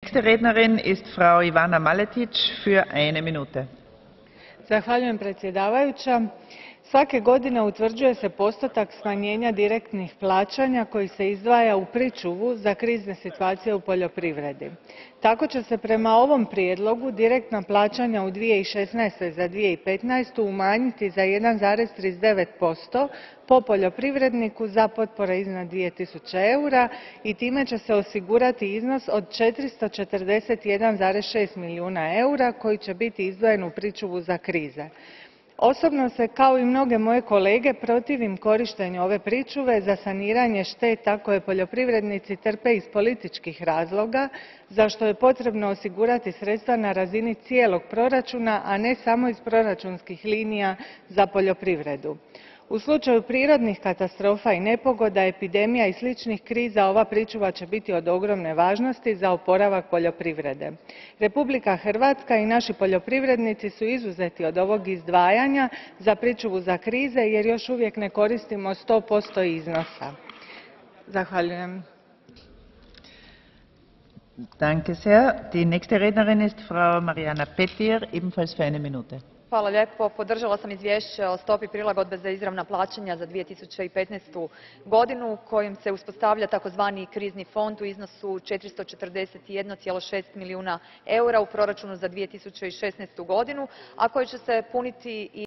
nächste Rednerin ist Frau Ivana Maletic für eine Minute. Zahvaljujem predsjedavajuća. Svake godine utvrđuje se postotak smanjenja direktnih plaćanja koji se izdvaja u pričuvu za krizne situacije u poljoprivredi. Tako će se prema ovom prijedlogu direktna plaćanja u 2016. za 2015. umanjiti za 1,39% po poljoprivredniku za potpore iznad 2000 eura i time će se osigurati iznos od 441,6 milijuna eura koji će biti izdvojen u pričuvu za krize. Osobno se, kao i mnoge moje kolege, protivim korištenju ove pričuve za saniranje šteta koje poljoprivrednici trpe iz političkih razloga, za što je potrebno osigurati sredstva na razini cijelog proračuna, a ne samo iz proračunskih linija za poljoprivredu. U slučaju prirodnih katastrofa i nepogoda, epidemija i sličnih kriza ova pričuva će biti od ogromne važnosti za oporavak poljoprivrede. Republika Hrvatska i naši poljoprivrednici su izuzeti od ovog izdvajanja za pričuvu za krize jer još uvijek ne koristimo 100% iznosa. Zahvaljujem. Danke sehr. Die nächste Rednerin ist Frau Mariana Petir, ebenfalls für eine Minute. Podržala sam izvješće o stopi prilagodbe za izravna plaćanja za 2015. godinu kojim se uspostavlja takozvani krizni fond u iznosu 441,6 milijuna eura u proračunu za 2016. godinu, a koji će se puniti